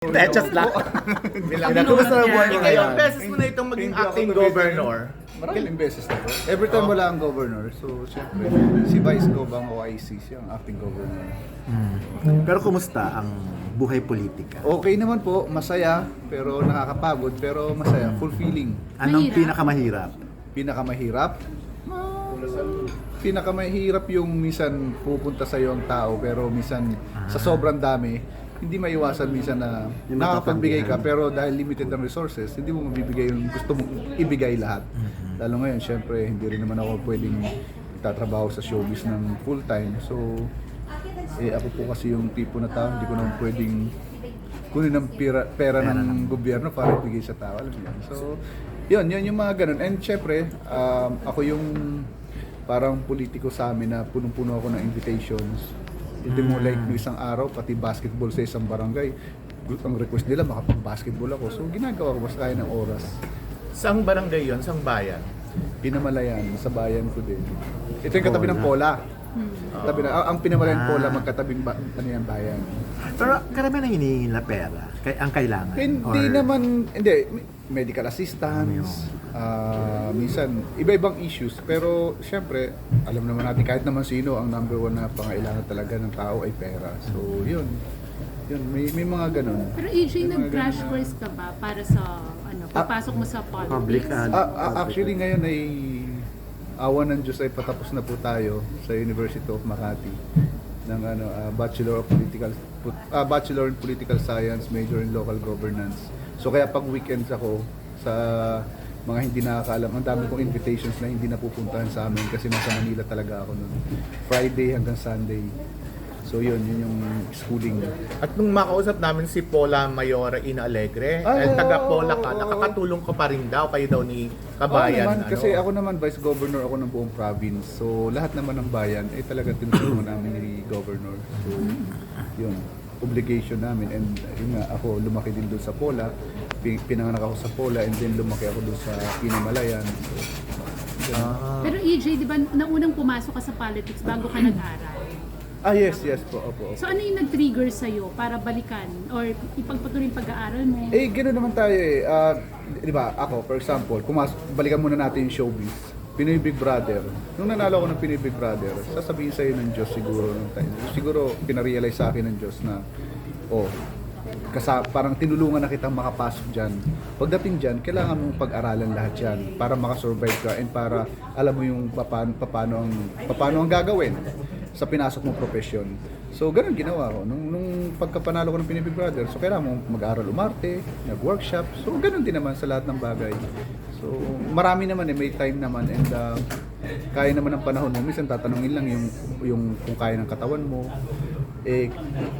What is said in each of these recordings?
Just lang. Kumusta ang buhay mo ngayon? Ilang beses mo na itong maging acting governor? Maraming beses na po. Every time wala ang governor, so siyempre, si Vice Gov ang OIC, siya ang acting governor. Pero kumusta ang buhay politika? Okay naman po, masaya, pero nakakapagod, pero masaya, fulfilling. Anong Mahirap. pinakamahirap? Pinakamahirap? Pinakamahirap yung minsan pupunta sa iyo ang tao, pero minsan sa sobrang dami, hindi maiwasan minsan na Yung nakakapagbigay ka, matatanggihan. pero dahil limited ang resources, hindi mo mabibigay yung gusto mong ibigay lahat. Lalo ngayon, syempre, hindi rin naman ako pwedeng tatrabaho sa showbiz ng full time. So, ako po kasi yung tipo na tao, hindi ko naman pwedeng kunin ng pera ng gobyerno para ibigay sa tao. Alam mo yan. So, yun yung mga ganun. And syempre, ako yung parang politiko sa amin na punong-puno ako ng invitations. Hindi mo like no isang araw, pati basketball sa isang barangay. Ang request nila, makapag-basketball ako. So, ginagawa ko basta kaya ng oras. Saang barangay yon? Saang bayan? Pinamalayan, sa bayan ko din. Ito yung katabi ng Pola. Katabi na, ang Pinamalayan Pola, magkatabing bayan. Pero karamihan ang hinihingi na pera. Ang kailangan. Hindi Or- naman, hindi, medical assistance, minsan, iba-ibang issues. Pero, syempre, alam naman natin, kahit naman sino, ang number one na pangailangan talaga ng tao ay pera. So, yun, may mga ganun. Pero AJ, May mga nag-crash ganun na- course ka ba para sa papasok mo sa Public politics? Actually, ngayon ay awan ng Diyos ay patapos na po tayo sa University of Makati ng Bachelor in Political Science, major in Local Governance. So kaya pag weekends ako sa mga hindi nakakaalam, ang dami kong invitations na hindi napupuntahan sa amin kasi nasa Manila talaga ako noon. Friday hanggang Sunday. So yun yung schooling. At nung makausap namin si Paula Mayora Ina Alegre, Ay, taga oo, Pola ka, oo. nakakatulong ka pa rin daw, kayo daw ni Oo Kabayan. naman, kasi ako naman Vice Governor ako ng buong province. So lahat naman ng bayan ay talaga tinutulungan namin ni Governor. So yun, obligation namin. And yun nga, ako lumaki din doon sa Pola. Pinanganak ako sa Pola and then lumaki ako doon sa Pinamalayan. So, Pero AJ, di ba, naunang pumasok ka sa politics bago ka nag-aral? yes po, opo. So ano yung nag-trigger sa'yo para balikan or ipagpatuloy yung pag-aaral mo? Gano'n naman tayo eh. Di ba, ako, for example, balikan muna natin yung showbiz. Pinoy Big Brother. Nung nanalo ako ng Pinoy Big Brother, sasabihin sa'yo ng Diyos siguro nung time. Siguro, pinarealize sa akin ng Diyos na, parang tinulungan na kitang makapasok dyan. Pagdating dyan, kailangan mong pag-aralan lahat yan para makasurvive ka and para alam mo yung paano ang gagawin sa pinasok mong profesyon. So, ganun ginawa ko. Nung pagkapanalo ko ng Pinoy Big Brother, so kailangan mong mag-aral umarte, nag-workshop. So, ganun din naman sa lahat ng bagay. So, marami naman may time naman and kaya naman ng panahon mo. Minsan tatanungin lang yung kung kaya ng katawan mo.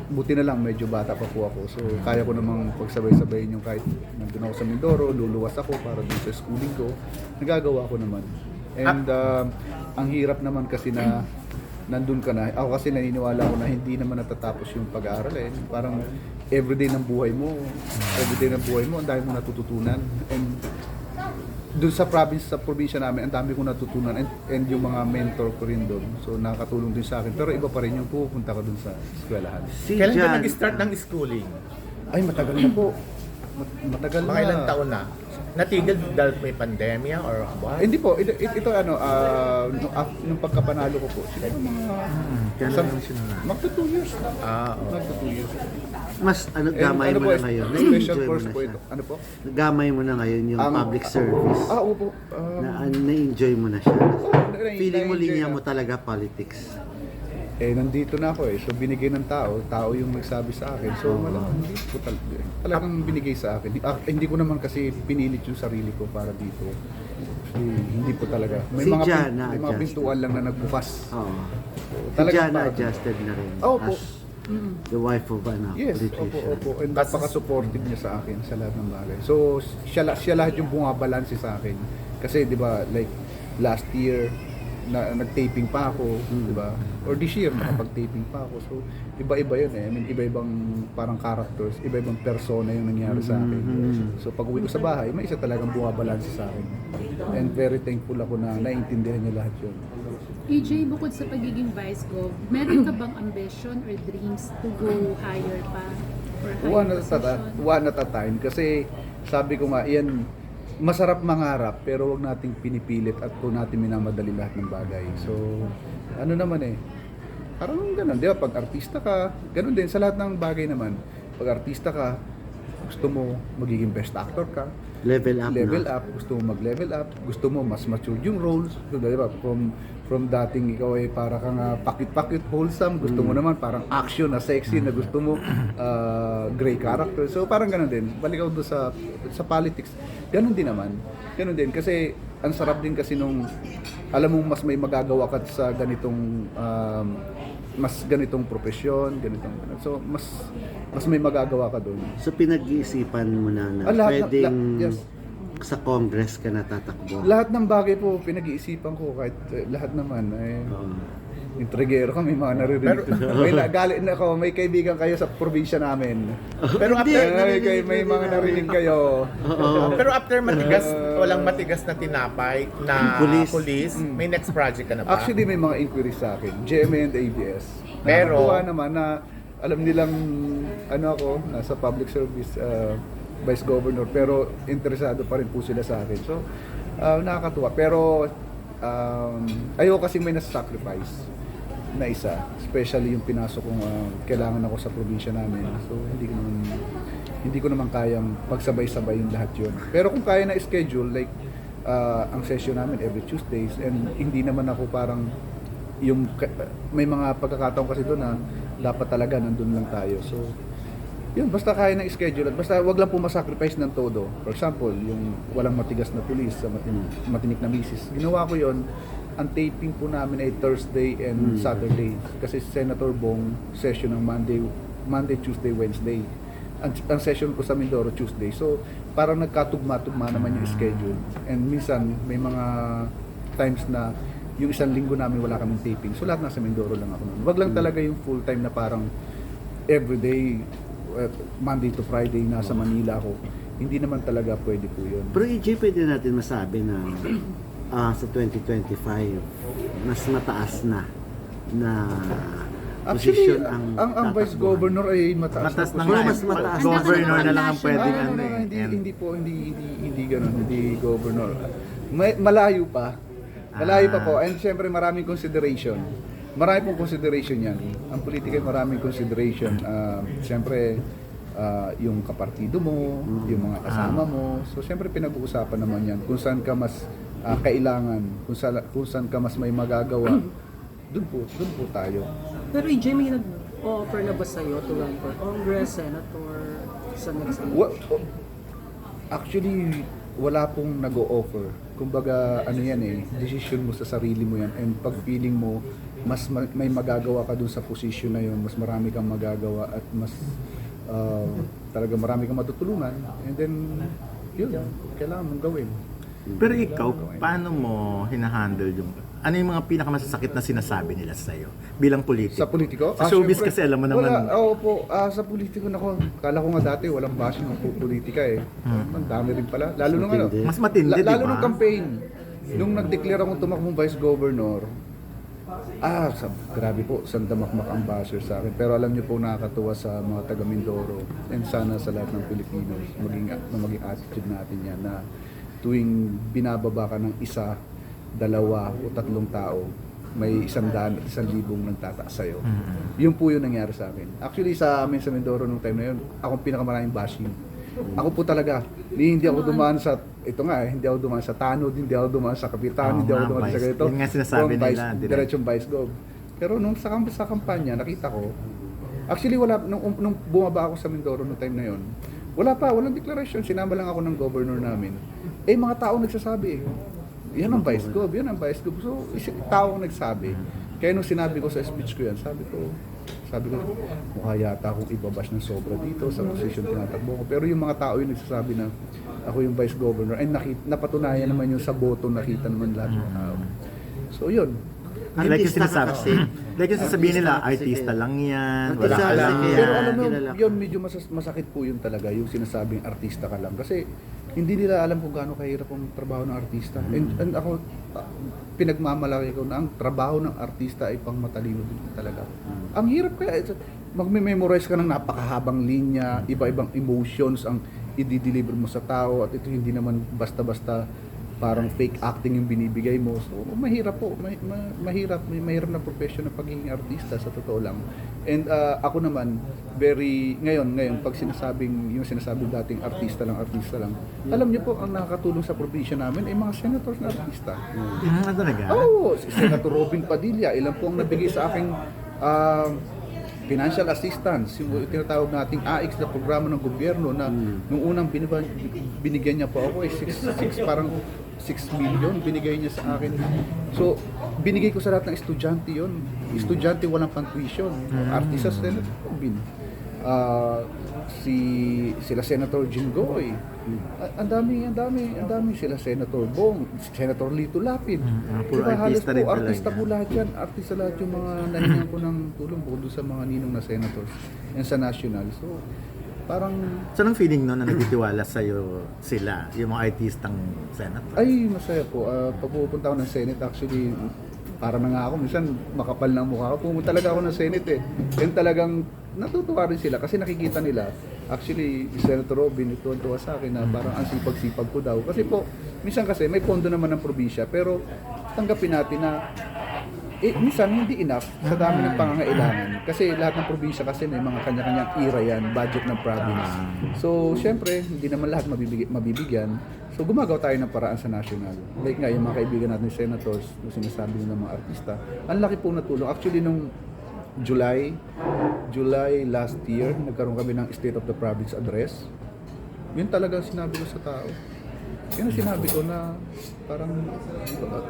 Buti na lang medyo bata pa po ako. So, kaya ko namang pagsabay-sabayin yung kahit nandun ako sa Mindoro, luluwas ako para dun sa schooling ko. Nagagawa ko naman. And ang hirap naman kasi na nandun ka na. Ako kasi naniniwala ko na hindi naman natatapos yung pag-aaral eh. Parang everyday ng buhay mo, ang dami mo natututunan. And doon sa probinsya namin, ang dami kong natutunan and yung mga mentor ko rin doon. So nakakatulong din sa akin. Pero iba pa rin yung pupunta ka doon sa eskwelahan. Si Kailan ka Jan, nag-start ng schooling? Ay, matagal na po. Matagal na. Mga ilang taon na? Natigil dahil may pandemya or what? Hindi po, ito nung pagkapanalo ko po, siguro mga kailan lang sinunod? magto 2 years na. Oo. Magto 2 years. Mas gamay And mo po, na ngayon. special Na-enjoy mo course na po siya. ito. Ano po? Gamay mo na ngayon yung public service. Opo. Na-enjoy mo na siya. Feeling mo na-enjoy linya na. mo talaga politics. Nandito na ako eh. So binigay ng tao yung nagsabi sa akin. So malamang hindi ko talagang binigay sa akin. Hindi ko naman kasi pinilit yung sarili ko para dito. Hindi po talaga. May Si mga Jan may mga na-adjust. pintuan lang na nagbukas. Oo. So, Si talagang Jan parang- adjusted na rin. Opo. As the wife of Yes, politician. opo. And napaka-supportive niya sa akin sa lahat ng bagay. So, siya lahat yung bumabalanse sa akin. Kasi, di ba, like, last year, nag-taping pa ako, di ba? Or this year, nakapag-taping pa ako. So, iba-iba yun eh. I mean, iba-ibang parang characters, iba-ibang persona yung nangyari sa akin. So, pag uwi ko sa bahay, may isa talagang bumabalanse sa akin. And very thankful ako na naiintindihan niya lahat yun. AJ, bukod sa pagiging Vice Gov, meron ka bang ambition or dreams to go higher pa? One at a time. Kasi sabi ko nga, yan, masarap mangarap pero wag nating pinipilit at kung natin minamadali lahat ng bagay. So, ano naman parang ganun, di ba? Pag artista ka, ganun din sa lahat ng bagay naman. Pag artista ka, gusto mo magiging best actor ka, Level up. gusto mo mag-level up, gusto mo mas mature yung roles, di ba? From dating ikaw ay para kang pakit-pakit, wholesome, gusto mo naman parang action na sexy na gusto mo gray character. So parang ganun din. Balik ako doon sa politics. Ganun din naman. Ganun din kasi ang sarap din kasi nung alam mo mas may magagawa ka sa ganitong profesyon, so mas may magagawa ka doon. So pinag-iisipan mo na pwedeng yes. sa Congress ka natatakbo. Lahat ng bagay po pinag-iisipan ko kahit lahat naman intrigero kami mga naririnig. May galit na ako, may kaibigan kayo sa probinsya namin. Pero may mga narinig kayo. Pero after matigas, walang matigas na tinapay na police, may next project ka na ba? Actually may mga inquiries sa akin, GMA and ABS. Pero nakakatuwa naman na alam nilang ako, nasa public service vice governor, pero interesado pa rin po sila sa akin. So nakakatuwa, pero ayoko kasi may nasa-sacrifice na isa, especially yung pinasok kong kailangan ako sa probinsya namin. So hindi ko naman kayang pagsabay-sabay yung lahat yun. Pero kung kaya na schedule, like ang session namin every Tuesdays, and hindi naman ako parang may mga pagkakataon kasi doon na dapat talaga nandun lang tayo. So yun, basta kaya na schedule at basta wag lang po masacrifice ng todo. For example, yung walang matigas na pulis sa matinik na misis. Ginawa ko yun. Ang taping po namin ay Thursday and Saturday. Kasi Senator Bong session ng Monday, Tuesday, Wednesday. Ang session ko sa Mindoro Tuesday. So, parang nagkatugma-tugma naman yung schedule. And minsan, may mga times na yung isang linggo namin wala kaming taping. So, lahat nasa Mindoro lang ako nun. Wag lang talaga yung full time na parang everyday, Monday to Friday, nasa Manila ako. Hindi naman talaga pwede po yun. Pero EJ, pwede natin masabi na sa 2025, mas mataas na Actually, posisyon ang vice governor ay mataas Mataas na na posisyon. nga. mas mataas na. Governor na lang ang pwedeng Hindi ganun, hindi governor. Malayo pa. Malayo pa po. And syempre maraming consideration. Marami pong consideration yan. Ang politika ay maraming consideration. Syempre, yung kapartido mo, yung mga kasama mo. So syempre pinag-uusapan naman yan. Kung saan ka mas kailangan, kung saan ka mas may magagawa, doon po tayo. Pero EJ, may nag-offer na ba sa'yo to run for Congress, Senator, sa next Actually, wala pong nag-o-offer. Kumbaga, decision mo sa sarili mo yan. And pag feeling mo, mas may magagawa ka dun sa position na yun, mas marami kang magagawa at mas talaga marami kang matutulungan. And then, yun, kailangan mong gawin. Pero ikaw, paano mo hinahandle yung... Ano yung mga pinakamasasakit na sinasabi nila sa'yo bilang politiko? Sa politiko? Sa showbiz syempre, kasi alam mo naman... Sa politiko kala ko nga dati walang bashing ng politika eh. Ang dami rin pala. Lalo nung Mas matindi, di ba? Lalo nung campaign. Nung nag-declare akong tumakbong vice governor, grabe po, sandamakmak ang basher sa akin. Pero alam niyo po, nakakatuwa sa mga taga Mindoro and sana sa lahat ng Pilipinos, maging attitude natin yan na tuwing binababa ka ng isa, dalawa o tatlong tao, may 100 at 1,000 nagtataas sa'yo. Yun po yung nangyari sa akin. Actually sa amin sa Mindoro nung time na yun, akong pinakamaraming bashing. Ako po talaga, hindi ako dumaan sa, hindi ako dumaan sa tanod, hindi ako dumaan sa kapitan, hindi ako dumaan sa ganito. Yun nga sinasabi nila. Diretsong vice gov. Pero nung sa kampanya, nakita ko, actually nung bumaba ako sa Mindoro nung time na yun, walang deklarasyon, sinama lang ako ng governor namin. Mga tao nagsasabi, yan ang vice gov. So, tao ang nagsabi. Kaya nung sinabi ko sa speech ko yan, sabi ko, mukha yata akong ibabash ng sobra dito sa posisyon tinatakbo ko. Pero yung mga tao yung nagsasabi na ako yung vice governor, ay napatunayan naman yung sa boto, nakita naman lahat ng tao. So, yun. Like yung sinasabi nila, artista lang yan, wala Artista ka lang. lang. Pero alam mo, kilala ko. yun medyo masakit po yun talaga, yung sinasabing artista ka lang. Kasi hindi nila alam kung gaano kahirap ang trabaho ng artista. And ako, pinagmamalaki ko na ang trabaho ng artista ay pang matalino din talaga. Ang hirap kaya, magme-memorize ka ng napakahabang linya, iba-ibang emotions ang i-deliver mo sa tao at ito hindi naman basta-basta parang fake acting yung binibigay mo. So, mahirap po. Mahirap na profession ng pagiging artista sa totoo lang. And ako naman, ngayon, pag yung sinasabing dating artista lang, alam niyo po, ang nakakatulong sa probinsya namin ay mga senators na artista. Talaga? Oo, si Senator Robin Padilla, ilan po ang nabigay sa aking financial assistance, yung tinatawag nating AIX na programa ng gobyerno na nung unang binigyan niya po ako ay 6 million binigay niya sa akin. So, binigay ko sa lahat ng estudyante yun. Estudyante walang pang-tuition. Artista sa Senator Robin. Sila Senator Jinggoy. Ang dami sila Senator Bong, Senator Lito Lapid. Puro artista rin talaga. Artista po lahat yan. Artista lahat yung mga nahingan ko ng tulong bukod sa mga ninong na senators and sa national. So, parang So, anong feeling no na nagtitiwala sa'yo sila, yung mga artistang senator? ay masaya po. Pag pupunta ako ng Senate, actually, para na nga ako, minsan makapal ng mukha ko. Pumunta talaga ako ng Senate eh. And talagang natutuwa rin sila kasi nakikita nila. Actually, Senator Robin, ituwa sa akin na parang ang sipag-sipag ko daw. Kasi po, minsan kasi may pondo naman ng probinsya, pero tanggapin natin na minsan hindi enough sa dami ng pangangailangan. Kasi lahat ng probinsya kasi may mga kanya-kanyang ira yan, budget ng province. So, syempre, hindi naman lahat mabibigyan. So, gumagawa tayo ng paraan sa national. Like nga, yung mga kaibigan natin senators, yung sinasabi ng mga artista, ang laki po na tulong. Actually, nung July last year, nagkaroon kami ng State of the Province Address. Yun talagang sinabi ko sa tao. Yun ang sinabi ko na parang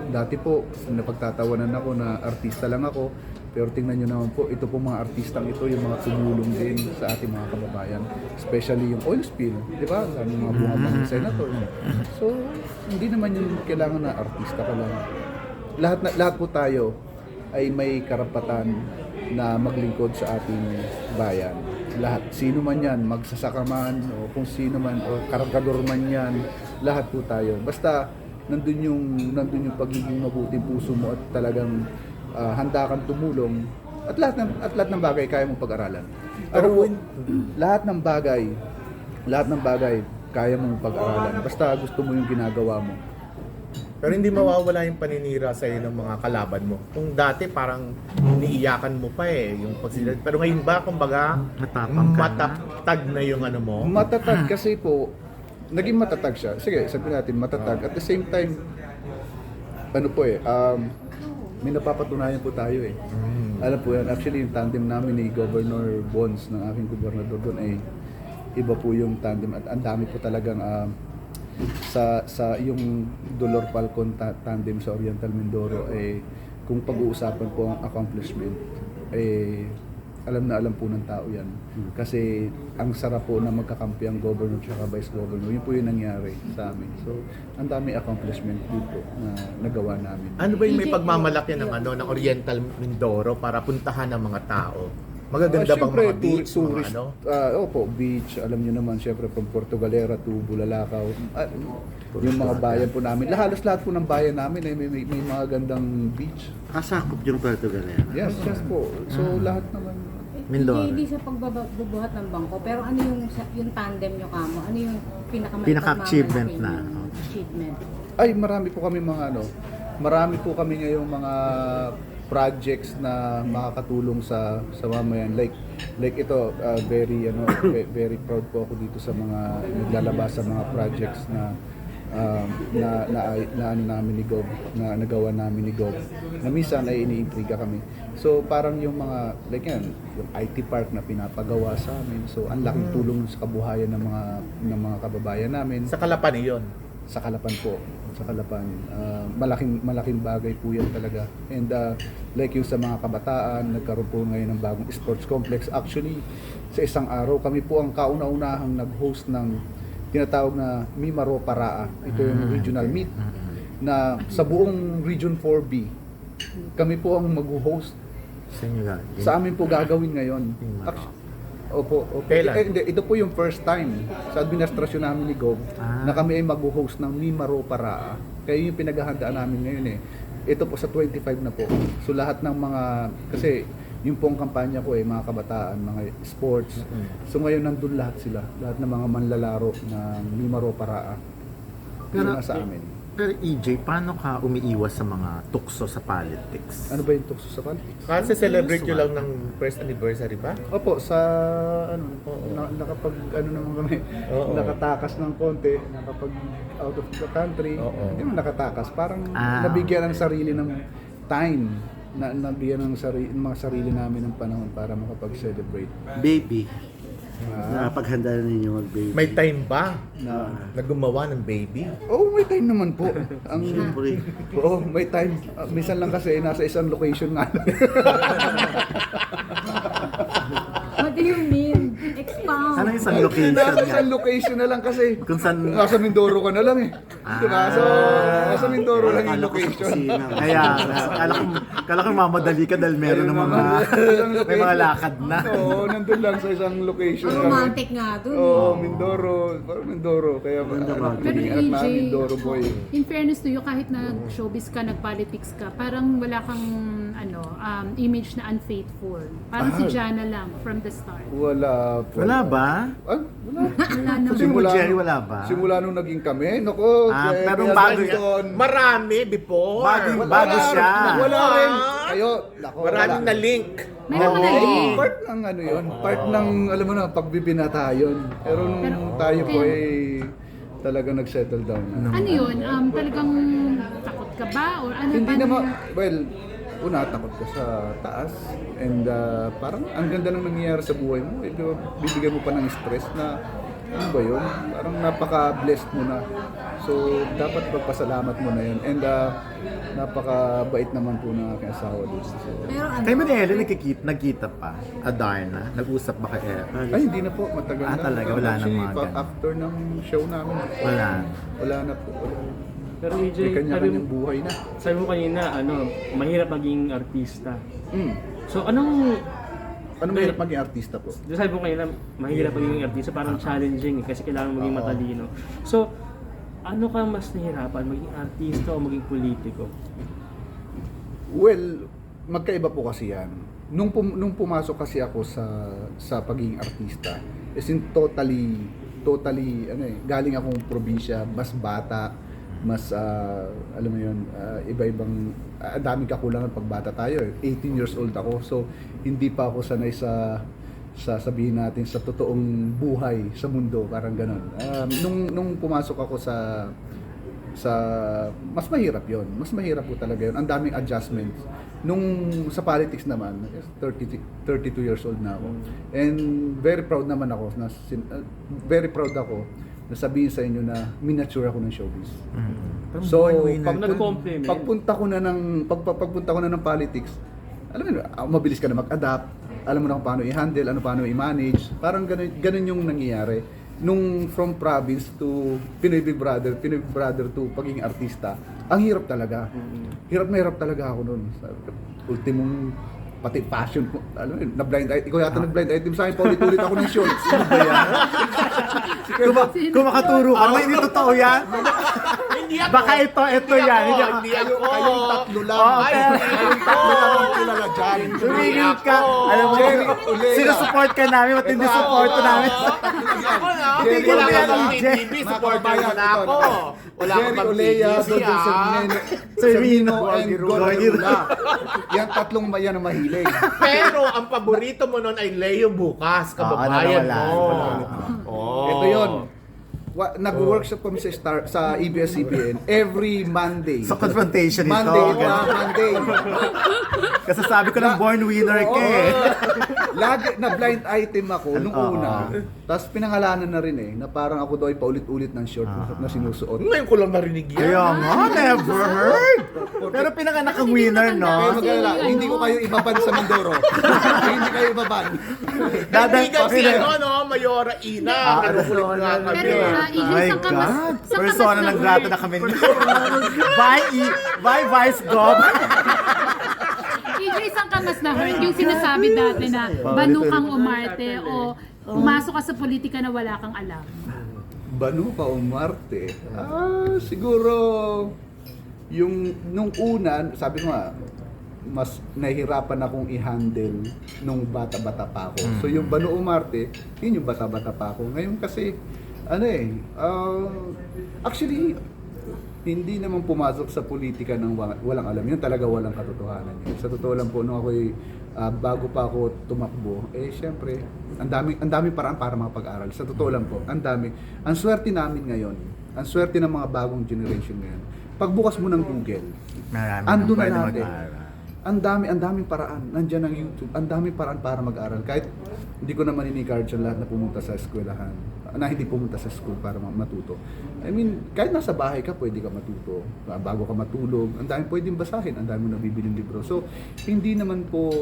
dati po napagtatawanan ako na artista lang ako, pero tingnan nyo naman po, ito po mga artistang ito yung mga tumulong din sa ating mga kababayan, especially yung oil spill, di ba? Lalo yung mga bungabang senator. So, hindi naman yung kailangan na artista ka lang. Lahat po tayo ay may karapatan na maglingkod sa ating bayan. Lahat, sino man yan, magsasaka man, o kung sino man, o kargador man yan, lahat po tayo. Basta, nandun yung pagiging mabuting puso mo at talagang handa kang tumulong at lahat ng bagay kaya mong pag-aralan. Pero lahat ng bagay kaya mong pag-aralan. Basta gusto mo yung ginagawa mo. Pero hindi mawawala yung paninira sa ng mga kalaban mo. Kung dati parang iniiyakan mo pa yung pagsilat. Pero ngayon ba, kumbaga, matatag na yung ano mo? Matatag kasi po, naging matatag siya. Sige, sabihin natin matatag. At the same time, may napapatunayan po tayo eh. Alam po yan, actually yung tandem namin ni Governor Bonds, ng aking gobernador doon ay iba po yung tandem. At ang dami po talagang sa yung Dolor Falcon tandem sa Oriental Mindoro kung pag-uusapan po ang accomplishment alam po ng tao yan kasi ang sarap po na magkakampi ang governor at vice governor, yun po yung nangyari sa amin. So ang dami accomplishment dito na nagawa namin. Ano ba yung may pagmamalaki ng Oriental Mindoro para puntahan ng mga tao? Magaganda bang mga beach, tourist, mga ano? Opo, beach, alam niyo naman, syempre from Puerto Galera to Bulalakaw. Yung mga bayan po namin, halos lahat po ng bayan namin ay may mga gandang beach. Kasakop yung Puerto Galera. Yes po. So lahat naman. Mindoro. Hindi sa pagbubuhat ng bangko, pero ano yung tandem nyo kamo? Ano yung Pinaka-achievement na. achievement? Ay, marami po kami ngayong mga projects na makakatulong sa mamayan, like ito very proud po ako dito sa mga naglalabas sa mga projects na ano namin ni Gov, na nagawa namin ni Gov, na minsan ay iniintriga kami. So parang yung mga like yan, yung IT park na pinapagawa sa amin, so ang laking tulong sa kabuhayan ng mga kababayan namin. Sa Kalapan iyon. Sa Kalapan po. Sa Kalapan. Malaking bagay po yan talaga. And like yung sa mga kabataan, nagkaroon po ngayon ng bagong sports complex. Actually, sa isang araw, kami po ang kauna-unahang nag-host ng tinatawag na Mimaro Paraa. Ito yung regional meet na sa buong Region 4B. Kami po ang mag-host. Sa amin po gagawin ngayon. Opo. Kailan? Ito po yung first time sa administrasyon namin ni Gov na kami ay mag-host ng Mimaro Paraa. Kaya yung pinaghahandaan namin ngayon Ito po sa 25 na po. So lahat ng mga, kasi yung pong kampanya ko mga kabataan, mga sports. So ngayon nandun lahat sila, lahat ng mga manlalaro ng Mimaro Paraa. Pero Pero- sa amin. Pero EJ, paano ka umiiwas sa mga tukso sa politics? Ano ba yung tukso sa politics? Kasi celebrate nyo lang ng first anniversary ba? Opo, sa ano, nakapag ano naman kami, Oo. nakatakas ng konti, nakapag out of the country, Oo. hindi naman nakatakas, parang Ah. nabigyan ng sarili ng time, nabigyan ng mga sarili namin ng panahon para makapag-celebrate. Baby. Napaghanda na ninyo mag-baby. May time ba Na, na gumawa ng baby? oh, may time naman po. Ang Siyempre. Oo, may time. Minsan lang kasi nasa isang location nga. What do you mean? Expound. Ano yung isang location Nasa nga? isang location na lang kasi. Kung saan... Nasa Mindoro ka na lang eh. Diba? So, nasa Mindoro lang yung Akala ko sa location. kusina. Kaya, kala ko mamadali ka dahil meron ng mga... may mga lakad na. Oo, nandun lang sa isang location. Ang romantic nga dun. Oo, Mindoro. Parang Mindoro. Kaya anak Pero anak na AJ, Mindoro boy. in fairness to you, kahit nag-showbiz ka, nag-politics ka, parang wala kang image na unfaithful. Parang si Jana lang from the start. Wala po. Wala ba? Ah, wala. Wala naman. Simula- Jerry, wala ba? Simula nung naging kami. Naku, Pero kaya bago Clinton. Marami before. Bago siya. Wala rin. Kayo, naku, Maraming wala. na link. May mga nalink. Part ng ano yun, part ng, alam mo na, pagbibinata yun. Pero nung tayo po ay talaga nag-settle down na. Ano yun? Talagang takot ka ba? Or ano? Hindi paano naman, yun? well, una, takot ka sa taas. And parang ang ganda ng nangyayari sa buhay mo. Bibigyan mo pa ng stress na, ano ba yun? Parang napaka-blessed mo na. So, dapat pagpasalamat mo na yun. And napaka-bait naman po ng aking asawa doon. So, Pero ano? Kay Manelo, nagkita pa. Adarna. Nag-usap ba kay Eva? ay, hindi na po. Matagal na. Talaga? Wala nang Actually, mga ganun. after ng show namin. Wala. Wala na po. Wala. Pero EJ, May kanya-kanyang buhay na. sabi mo kanina, mahirap maging artista. Mm. So, anong... Ano mahirap maging artista po? Di sabi mo kanina, mahirap maging artista, parang challenging kasi kailangan maging matalino. So, ano ka mas nahirapan, maging artista o maging politiko? Well, magkaiba po kasi yan. Nung pumasok kasi ako sa pagiging artista, is in totally galing akong probinsya, mas bata, mas alam mo yun, iba-ibang daming kakulangan pag bata tayo. 18 years old ako. So hindi pa ako sanay sa sabihin natin sa totoong buhay sa mundo, parang ganun. Nung pumasok ako sa mas mahirap yon. Mas mahirap po talaga yon. Ang daming adjustments. Nung sa politics naman, 32 years old na ako. And very proud naman ako very proud ako na sabihin sa inyo na miniature ako ng showbiz. So, Nag-compliment. pagpunta ko na ng politics, alam mo, mabilis ka na mag-adapt, alam mo na kung paano i-handle, paano i-manage, parang ganun yung nangyayari. Nung from province to Pinoy Big Brother to pagiging artista, ang hirap talaga. Hirap na hirap talaga ako noon. Ultimong pati passion ko, alam mo, na-blind item. Ikaw yata nag-blind item sa akin, paulit-ulit ako ng shorts. Ano ba yan? Kung makaturo ka, hindi totoo yan. Hindi ako. Baka ito yan. Hindi ako. Hindi ako. Kayong tatlo lang. Oo, Ay, pero- kayong tatlo lang ang kilala dyan. Tumigil ka. Alam mo, Jerry Olea. sinusupport ka namin, matindi support namin. Ako na. Jerry Wala Olea. ka bang TV. Supporter mo na ako. Wala ka Jerry bang Olea, TV. Dodon Serrino, and Gordon Rula. Yan tatlong yan ang mahilig. Pero ang paborito mo nun ay Leo Bukas, kababayan nawala. mo. Oh. Ito yun. Nag-workshop kami sa ABS-CBN every Monday. Sa confrontation ito. Monday. Kasi sabi ko ng born winner ka eh. Lagi na blind item ako nung una. Tapos pinangalanan na rin na parang ako daw ay paulit-ulit ng short na sinusuot. Ngayon ko lang narinig yan. Kaya nga, never heard. Pero pinanganak ang winner, Kaya no? mag-alala, hindi ko kayo ibaban sa Mindoro. Hindi kayo ibaban. Kaibigan si Mayora Ina. Nagugulit nga kami. Pero My saan ka mas... God. saan ka Persona mas ng grata na kami. Bye, Vice Gov. EJ, saan ka mas na-hurt? Yung sinasabi dati na banu kang umarte o pumasok ka sa politika na wala kang alam. Banu ka umarte. Siguro yung nung una, sabi ko nga, mas nahihirapan akong i-handle nung bata-bata pa ako. So yung Bano Umarte, yun yung bata-bata pa ako. Ngayon kasi, actually, hindi naman pumasok sa politika ng walang alam. Yun talaga walang katotohanan yun. Sa totoo lang po, nung ako'y bago pa ako tumakbo, syempre, ang daming paraan para makapag-aral. Sa totoo lang po, ang dami. Ang swerte namin ngayon, ang swerte ng mga bagong generation ngayon, pagbukas mo ng Google, Marami andun na pwede natin. mag-aaral. Ang daming paraan. Nandiyan ang YouTube. Ang daming paraan para mag-aral. Kahit hindi ko naman ini-encourage ang lahat na pumunta sa eskwelahan. Na hindi pumunta sa school para matuto. I mean, kahit nasa bahay ka, pwede ka matuto. Bago ka matulog, ang daming pwedeng basahin. Ang daming nabibiling libro. So, hindi naman po...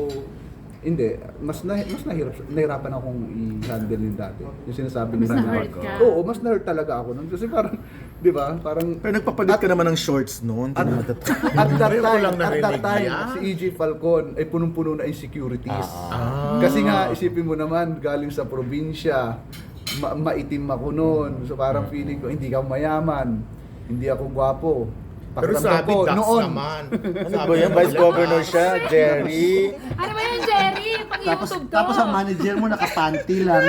Hindi. Mas nahirapan akong i-handle yung dati. Yung sinasabi Mas nila na-hurt ka? Oo, mas na-hurt talaga ako nun. Kasi parang, di ba? Parang... Pero nagpapalit ka naman ng shorts noon. At that Ngayon ko time, lang at that narinig time, yan. si E.J. Falcon ay punong-puno na insecurities. Kasi nga, isipin mo naman, galing sa probinsya, maitim ako noon. So parang feeling ko, hindi ka mayaman, hindi ako gwapo. Pero Pakiramdam sabi, ko, Dax noon, naman. Ano ba yan? Vice Governor siya, Jerry. Ano ba yan, Jerry? Pang Tapos, YouTube to. tapos ang manager mo nakapanty lang.